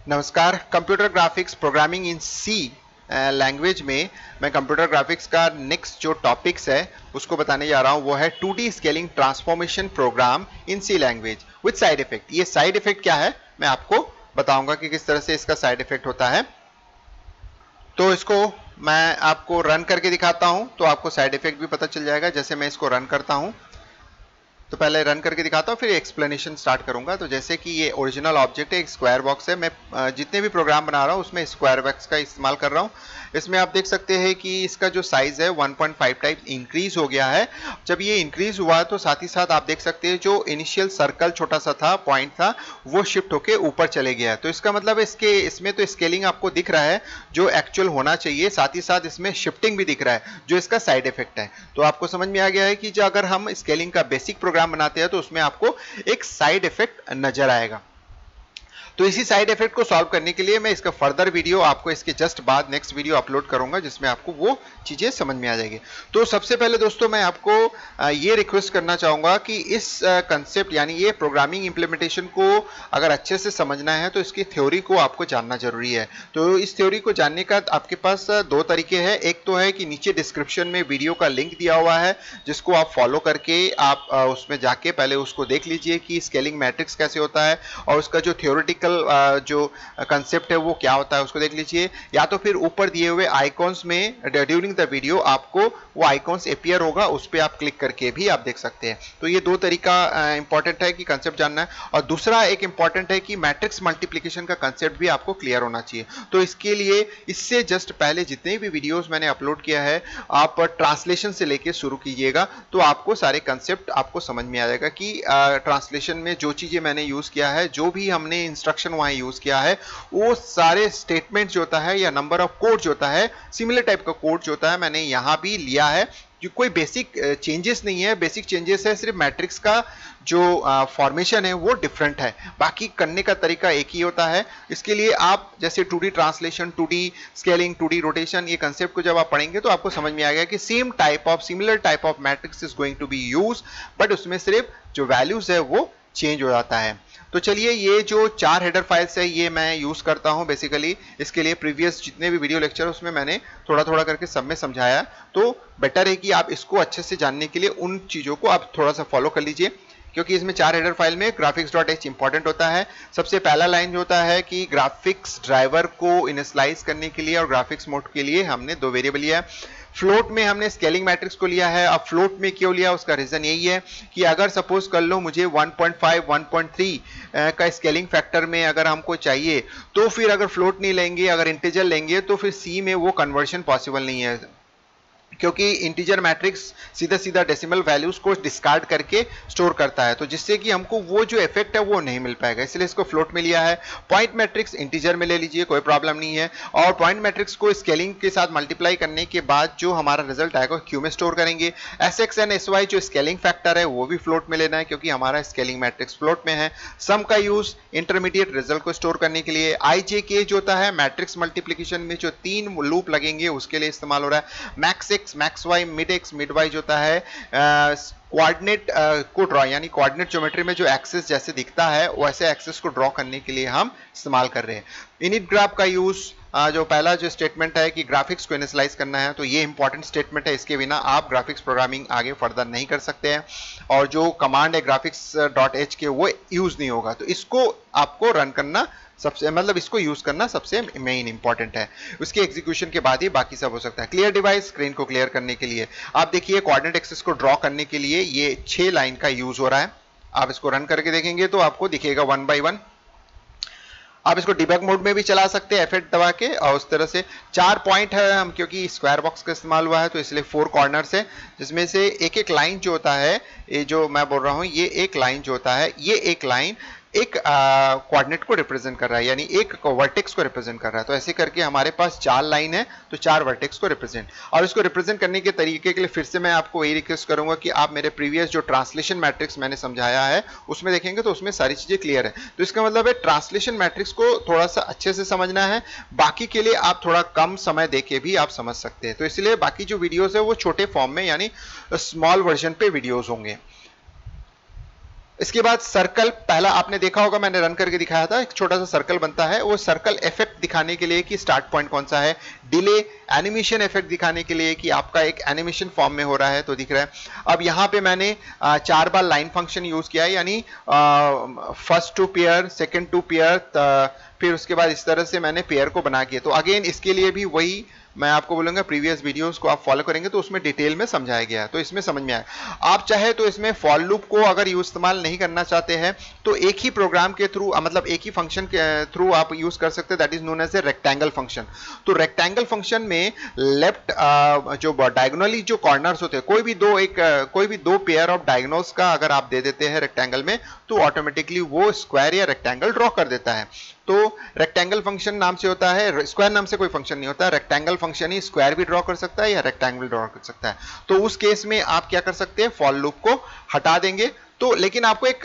नमस्कार। Computer graphics programming in C language में मैं कंप्यूटर ग्राफिक्स का नेक्स्ट जो टॉपिक्स है उसको बताने जा रहा हूँ। वो है 2D scaling transformation program in C language with side effect. ये साइड इफेक्ट क्या है मैं आपको बताऊंगा कि किस तरह से इसका साइड इफेक्ट होता है। तो इसको मैं आपको रन करके दिखाता हूँ तो आपको साइड इफेक्ट भी पता चल जाएगा। जैसे मैं इसको रन करता हूँ तो पहले रन करके दिखाता हूँ, फिर एक्सप्लेनेशन स्टार्ट करूंगा। तो जैसे कि ये ओरिजिनल ऑब्जेक्ट है, एक स्क्वायर बॉक्स है। मैं जितने भी प्रोग्राम बना रहा हूँ उसमें स्क्वायर बॉक्स का इस्तेमाल कर रहा हूँ। इसमें आप देख सकते हैं कि इसका जो साइज है 1.5 टाइप इंक्रीज हो गया है। जब ये इंक्रीज हुआ तो साथ ही साथ आप देख सकते हैं जो इनिशियल सर्कल छोटा सा था, पॉइंट था, वो शिफ्ट होके ऊपर चले गया है। तो इसका मतलब इसमें तो स्केलिंग आपको दिख रहा है जो एक्चुअल होना चाहिए, साथ ही साथ इसमें शिफ्टिंग भी दिख रहा है जो इसका साइड इफेक्ट है। तो आपको समझ में आ गया है कि जो अगर हम स्केलिंग का बेसिक प्रोग्राम बनाते हैं तो उसमें आपको एक साइड इफेक्ट नजर आएगा। तो इसी साइड इफेक्ट को सॉल्व करने के लिए मैं इसका फर्दर वीडियो आपको इसके जस्ट बाद नेक्स्ट वीडियो अपलोड करूंगा जिसमें आपको वो चीजें समझ में आ जाएगी। तो सबसे पहले दोस्तों मैं आपको ये रिक्वेस्ट करना चाहूंगा कि इस कंसेप्ट यानी ये प्रोग्रामिंग इंप्लीमेंटेशन को अगर अच्छे से समझना है तो इसकी थ्योरी को आपको जानना जरूरी है। तो इस थ्योरी को जानने का आपके पास दो तरीके हैं। एक तो है कि नीचे डिस्क्रिप्शन में वीडियो का लिंक दिया हुआ है जिसको आप फॉलो करके आप उसमें जाके पहले उसको देख लीजिए कि स्केलिंग मैट्रिक्स कैसे होता है और उसका जो थ्योरेटिकल जो कंसेप्ट है वो क्या होता है उसको देख लीजिए। या तो फिर ऊपर दिए हुए आइकॉन्स में ड्यूरिंग द वीडियो आपको वो आइकॉन्स अपीयर होगा, उस पर आप क्लिक करके भी आप देख सकते हैं। तो ये दो तरीका इंपॉर्टेंट है कि कंसेप्ट जानना है। और दूसरा एक इंपॉर्टेंट है कि मैट्रिक्स मल्टीप्लिकेशन का कंसेप्ट भी आपको क्लियर होना चाहिए। तो इसके लिए इससे जस्ट पहले जितने भी वीडियोस मैंने अपलोड किया है आप ट्रांसलेशन से लेके शुरू कीजिएगा तो आपको सारे कंसेप्ट आपको समझ में आ जाएगा कि ट्रांसलेशन में जो चीजें मैंने यूज किया है, जो भी हमने इंस्ट्रक्शन वहां यूज किया है, वो सारे स्टेटमेंट जो होता है या नंबर ऑफ कोड जो होता है, सिमिलर टाइप का कोड जो होता है मैंने यहां भी लिया है। जो कोई बेसिक चेंजेस नहीं है, बेसिक चेंजेस है सिर्फ मैट्रिक्स का जो फॉर्मेशन है वो डिफरेंट है, बाकी करने का तरीका एक ही होता है। इसके लिए आप जैसे 2D translation, 2D scaling, 2D rotation, ये कंसेप्ट को जब आप पढ़ेंगे तो आपको समझ में आ गया कि similar type of matrix is going to be use, but उसमें सिर्फ जो वैल्यूज है वो चेंज हो जाता है। तो चलिए ये जो 4 हेडर फाइल्स है ये मैं यूज करता हूं बेसिकली। इसके लिए प्रीवियस जितने भी वीडियो लेक्चर उसमें मैंने थोड़ा थोड़ा करके सब में समझाया। तो बेटर है कि आप इसको अच्छे से जानने के लिए उन चीजों को आप थोड़ा सा फॉलो कर लीजिए, क्योंकि इसमें 4 हेडर फाइल में graphics.h इंपॉर्टेंट होता है। सबसे पहला लाइन जो होता है कि ग्राफिक्स ड्राइवर को इनिशियलाइज करने के लिए और ग्राफिक्स मोड के लिए हमने दो वेरिएबल लिया है। फ्लोट में हमने स्केलिंग मैट्रिक्स को लिया है। अब फ्लोट में क्यों लिया, उसका रीजन यही है कि अगर सपोज कर लो मुझे 1.5 1.3 का स्केलिंग फैक्टर में अगर हमको चाहिए तो फिर अगर फ्लोट नहीं लेंगे, अगर इंटीजर लेंगे तो फिर सी में वो कन्वर्शन पॉसिबल नहीं है, क्योंकि इंटीजर मैट्रिक्स सीधा सीधा डेसिमल वैल्यूज को डिस्कार्ड करके स्टोर करता है, तो जिससे कि हमको वो जो इफेक्ट है वो नहीं मिल पाएगा, इसलिए इसको फ्लोट में लिया है। पॉइंट मैट्रिक्स इंटीजर में ले लीजिए, कोई प्रॉब्लम नहीं है। और पॉइंट मैट्रिक्स को स्केलिंग के साथ मल्टीप्लाई करने के बाद जो हमारा रिजल्ट आएगा क्यू में स्टोर करेंगे। S X and S Y जो स्केलिंग फैक्टर है वो भी फ्लोट में लेना है, क्योंकि हमारा स्केलिंग मैट्रिक्स फ्लोट में है। सम का यूज इंटरमीडिएट रिजल्ट को स्टोर करने के लिए। आई जे के जो होता है मैट्रिक्स मल्टीप्लीकेशन में जो 3 लूप लगेंगे उसके लिए इस्तेमाल हो रहा है। Max x, max y, mid x, mid y जो होता है कोऑर्डिनेट को ड्रॉ, यानी कोऑर्डिनेट ज्योमेट्री में जो एक्सिस जैसे दिखता है वैसे एक्सिस को ड्रॉ करने के लिए हम इस्तेमाल कर रहे हैं। इनिट ग्राफ का यूज, जो पहला जो स्टेटमेंट है कि ग्राफिक्स को इनिशियलाइज करना है, तो ये इंपॉर्टेंट स्टेटमेंट है, इसके बिना आप ग्राफिक्स प्रोग्रामिंग आगे फर्दर नहीं कर सकते हैं। और जो कमांड है graphics.h के वो यूज नहीं होगा, तो इसको आपको रन करना सबसे मतलब इसको यूज करना सबसे मेन इंपॉर्टेंट है। उसके एग्जीक्यूशन के बाद ही बाकी सब हो सकता है। क्लियर डिवाइस, स्क्रीन को क्लियर करने के लिए आप देखिए कोऑर्डिनेट एक्सिस को ड्रॉ करने के लिए ये 6 लाइन का यूज हो रहा है। आप इसको रन करके देखेंगे तो आपको दिखेगा 1 बाय 1। आप इसको डिबग मोड में भी चला सकते हैं F8 दबा के, और उस तरह से 4 पॉइंट है हम, क्योंकि स्क्वायर बॉक्स का इस्तेमाल हुआ है तो इसलिए 4 कॉर्नर्स है, जिसमें से एक एक लाइन जो होता है, ये जो मैं बोल रहा हूं ये एक लाइन जो होता है, ये एक लाइन एक कोऑर्डिनेट को रिप्रेजेंट कर रहा है, यानी एक वर्टेक्स को रिप्रेजेंट कर रहा है। तो ऐसे करके हमारे पास 4 लाइन है तो 4 वर्टेक्स को रिप्रेजेंट। और इसको रिप्रेजेंट करने के तरीके के लिए फिर से मैं आपको यही रिक्वेस्ट करूंगा कि आप मेरे प्रीवियस जो ट्रांसलेशन मैट्रिक्स मैंने समझाया है उसमें देखेंगे तो उसमें सारी चीजें क्लियर है। तो इसका मतलब है ट्रांसलेशन मैट्रिक्स को थोड़ा सा अच्छे से समझना है, बाकी के लिए आप थोड़ा कम समय देके भी आप समझ सकते हैं। तो इसलिए बाकी जो वीडियोस है वो छोटे फॉर्म में यानी स्मॉल वर्जन पे वीडियोस होंगे। इसके बाद सर्कल, पहला आपने देखा होगा मैंने रन करके दिखाया था, एक छोटा सा सर्कल बनता है, वो सर्कल इफेक्ट दिखाने के लिए कि स्टार्ट पॉइंट कौन सा है, डिले एनिमेशन इफेक्ट दिखाने के लिए कि आपका एक एनिमेशन फॉर्म में हो रहा है तो दिख रहा है। अब यहां पे मैंने 4 बार लाइन फंक्शन यूज किया है, यानी first two pair, second two pair, फिर उसके बाद इस तरह से मैंने पेयर को बना के, तो अगेन इसके लिए भी वही मैं आपको बोलूंगा, प्रीवियस वीडियोस को आप फॉलो करेंगे तो उसमें डिटेल में समझाया गया है, तो इसमें समझ में आए। आप चाहे तो इसमें फॉर लूप को अगर इस्तेमाल नहीं करना चाहते हैं तो एक ही प्रोग्राम के थ्रू, मतलब एक ही फंक्शन के थ्रू आप यूज कर सकते हैं, that is known as a rectangle function. तो रेक्टेंगल फंक्शन में लेफ्ट जो डायगोनली जो कॉर्नर्स होते हैं, कोई भी दो पेयर ऑफ डायगोनल्स का अगर आप दे देते हैं रेक्टेंगल में, तो ऑटोमेटिकली वो स्क्वायर या रेक्टेंगल ड्रॉ कर देता है। तो रेक्टेंगल फंक्शन नाम से होता है, स्क्वायर नाम से कोई फंक्शन नहीं होता, रेक्टेंगल फंक्शन ही स्क्वायर भी ड्रॉ कर सकता है या रेक्टेंगल ड्रॉ कर सकता है। तो उस केस में आप क्या कर सकते हैं, फॉर लूप को हटा देंगे, तो लेकिन आपको एक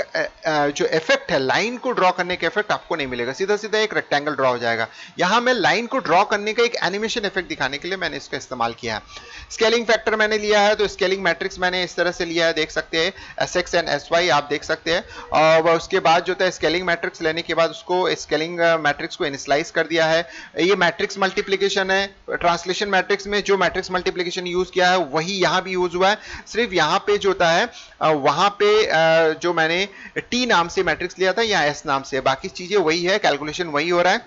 जो इफेक्ट है लाइन को ड्रॉ करने का इफेक्ट आपको नहीं मिलेगा, सीधा सीधा एक रेक्टेंगल ड्रॉ हो जाएगा। यहां मैं लाइन को ड्रॉ करने का एक एनिमेशन इफेक्ट दिखाने के लिए मैंने इसका इस्तेमाल किया है। स्केलिंग फैक्टर मैंने लिया है, तो स्केलिंग मैट्रिक्स मैंने इस तरह से लिया है, देख सकते हैं SX एंड SY आप देख सकते हैं। और उसके बाद जो है स्केलिंग मैट्रिक्स लेने के बाद उसको स्केलिंग मैट्रिक्स को इनिशियलाइज कर दिया है। ये मैट्रिक्स मल्टीप्लिकेशन है, ट्रांसलेशन मैट्रिक्स में जो मैट्रिक्स मल्टीप्लिकेशन यूज किया है वही यहां भी यूज हुआ है, सिर्फ यहां पे जो होता है वहां पे जो मैंने T नाम से मैट्रिक्स लिया था या S नाम से, बाकी चीजें वही है, कैलकुलेशन वही हो रहा है।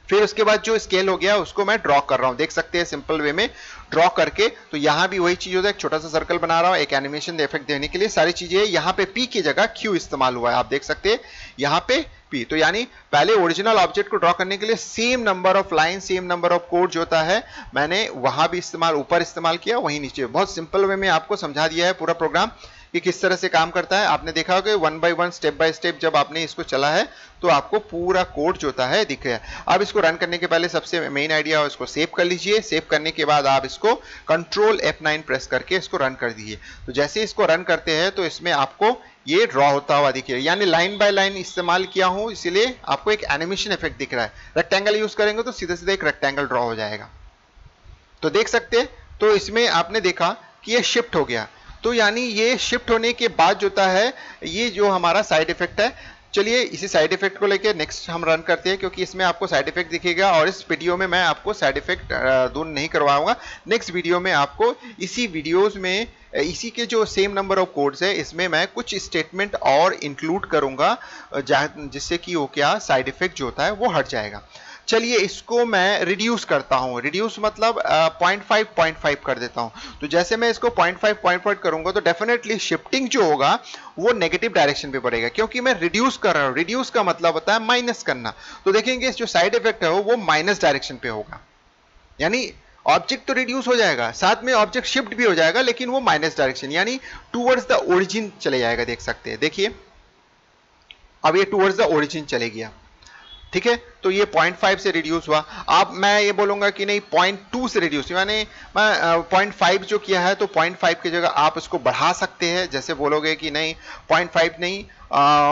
फिर उसके बाद जो स्केल हो गया उसको मैं ड्रॉ कर रहा हूं, देख सकते हैं सिंपल वे में ड्रॉ करके। तो यहां भी वही चीज होता है, एक छोटा सा सर्कल बना रहा हूं एक एनिमेशन इफेक्ट देने के लिए, सारी चीजें यहां पे P की जगह Q इस्तेमाल हुआ है, आप देख सकते हैं यहां पे P। तो यानी पहले ओरिजिनल ऑब्जेक्ट को ड्रॉ करने के लिए same number of line, same number of code जो होता है मैंने वहां भी ऊपर इस्तेमाल किया, वहीं नीचे। बहुत सिंपल वे में आपको समझा दिया है पूरा प्रोग्राम कि किस तरह से काम करता है। आपने देखा होगा 1 बाय 1 स्टेप बाय स्टेप जब आपने इसको चला है तो आपको पूरा कोड जो होता है दिख रहा है। अब इसको रन करने के पहले सबसे मेन आइडिया है इसको सेव कर लीजिए, सेव करने के बाद आप इसको कंट्रोल F9 प्रेस करके इसको रन कर दीजिए। तो जैसे इसको रन करते हैं तो इसमें आपको ये ड्रॉ होता हुआ दिखेगा, यानी लाइन बाय लाइन इस्तेमाल किया हूं इसीलिए आपको एक एनिमेशन इफेक्ट दिख रहा है। रेक्टेंगल यूज करेंगे तो सीधा सीधा एक रेक्टेंगल ड्रॉ हो जाएगा। तो देख सकते हैं, तो इसमें आपने देखा कि ये शिफ्ट हो गया, तो यानी ये शिफ्ट होने के बाद जो होता है ये जो हमारा साइड इफेक्ट है। चलिए इसी साइड इफेक्ट को लेके नेक्स्ट हम रन करते हैं, क्योंकि इसमें आपको साइड इफेक्ट दिखेगा और इस वीडियो में मैं आपको साइड इफेक्ट दूर नहीं करवाऊंगा। नेक्स्ट वीडियो में आपको इसी वीडियोस में इसी के जो सेम नंबर ऑफ कोड्स है इसमें मैं कुछ स्टेटमेंट और इंक्लूड करूंगा जिससे कि वो क्या साइड इफेक्ट जो होता है वो हट जाएगा। चलिए इसको मैं रिड्यूस करता हूं, रिड्यूस मतलब 0.5 कर देता हूं। तो जैसे मैं इसको 0.5 करूंगा तो डेफिनेटली शिफ्टिंग जो होगा वो नेगेटिव डायरेक्शन पे पड़ेगा, क्योंकि मैं रिड्यूस कर रहा हूं। रिड्यूस का मतलब होता है माइनस करना, तो देखेंगे जो साइड इफेक्ट है वो माइनस डायरेक्शन पे होगा, यानी ऑब्जेक्ट तो रिड्यूस हो जाएगा, साथ में ऑब्जेक्ट शिफ्ट भी हो जाएगा, लेकिन वो माइनस डायरेक्शन यानी टूवर्ड्स द ओरिजिन चले जाएगा। देख सकते हैं, देखिए अब ये टूवर्ड्स द ओरिजिन चले गया, ठीक है। तो ये 0.5 से रिड्यूस हुआ। अब मैं ये बोलूंगा कि नहीं 0.2 से रिड्यूस, यानी मैं 0.5 जो किया है तो 0.5 की जगह आप इसको बढ़ा सकते हैं, जैसे बोलोगे कि नहीं 0.5 नहीं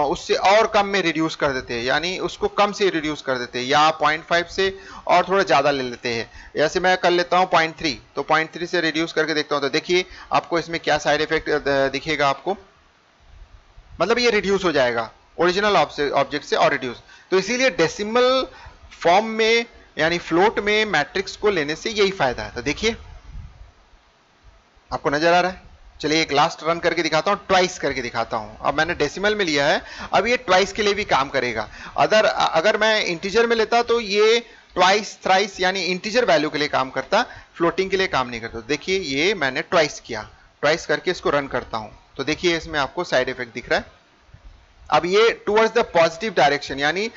उससे और कम में रिड्यूस कर देते हैं, यानी उसको कम से रिड्यूस कर देते हैं, या 0.5 से और थोड़ा ज्यादा ले लेते हैं। जैसे मैं कर लेता हूं 0.3, तो 0.3 से रिड्यूस करके देखता हूं, तो देखिए आपको इसमें क्या साइड इफेक्ट दिखेगा आपको, मतलब ये रिड्यूस हो जाएगा ओरिजिनल ऑब्जेक्ट से और रिड्यूस। तो इसीलिए डेसिमल फॉर्म में यानी फ्लोट में मैट्रिक्स को लेने से यही फायदा है। तो देखिए आपको नजर आ रहा है। चलिए एक लास्ट रन करके दिखाता हूं, ट्वाइस करके दिखाता हूं। अब मैंने डेसिमल में लिया है, अब ये ट्वाइस के लिए भी काम करेगा। अगर मैं इंटीजर में लेता तो ये ट्वाइस थ्राइस यानी इंटीजर वैल्यू के लिए काम करता, फ्लोटिंग के लिए काम नहीं करता। देखिए ये मैंने ट्वाइस किया, ट्वाइस करके इसको रन करता हूं, तो देखिए इसमें आपको साइड इफेक्ट दिख रहा है। अब ये टुवर्ड्स द पॉजिटिव डायरेक्शन यानी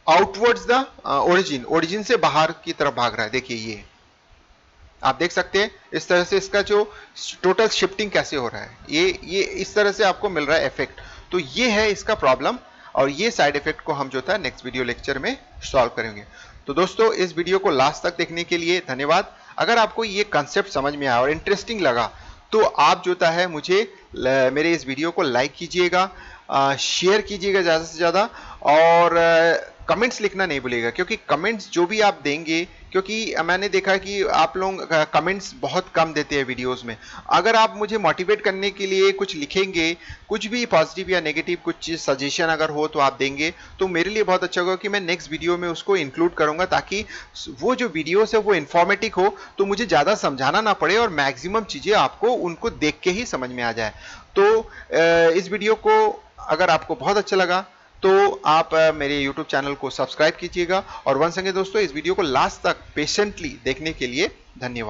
आउटवर्ड्स द ओरिजिन, ओरिजिन से बाहर की तरफ भाग रहा है। देखिए ये आप देख सकते हैं इस तरह से इसका जो टोटल शिफ्टिंग कैसे हो रहा है, ये इस तरह से आपको मिल रहा है इफेक्ट। तो ये है इसका प्रॉब्लम, और ये साइड इफेक्ट को हम जो था नेक्स्ट वीडियो लेक्चर में सॉल्व करेंगे। तो दोस्तों इस वीडियो को लास्ट तक देखने के लिए धन्यवाद। अगर आपको ये कंसेप्ट समझ में आया और इंटरेस्टिंग लगा तो आप जो है मुझे मेरे इस वीडियो को लाइक कीजिएगा, शेयर कीजिएगा ज़्यादा से ज़्यादा, और कमेंट्स लिखना नहीं भूलिएगा, क्योंकि कमेंट्स जो भी आप देंगे, क्योंकि मैंने देखा कि आप लोग कमेंट्स बहुत कम देते हैं वीडियोस में। अगर आप मुझे मोटिवेट करने के लिए कुछ लिखेंगे, कुछ भी पॉजिटिव या नेगेटिव कुछ चीज सजेशन अगर हो तो आप देंगे, तो मेरे लिए बहुत अच्छा होगा कि मैं नेक्स्ट वीडियो में उसको इंक्लूड करूंगा, ताकि वो जो वीडियोस है वो इंफॉर्मेटिव हो, तो मुझे ज्यादा समझाना ना पड़े और मैक्सिमम चीजें आपको उनको देख के ही समझ में आ जाए। तो इस वीडियो को अगर आपको बहुत अच्छा लगा तो आप मेरे YouTube चैनल को सब्सक्राइब कीजिएगा। और वंस अगेन दोस्तों, इस वीडियो को लास्ट तक पेशेंटली देखने के लिए धन्यवाद।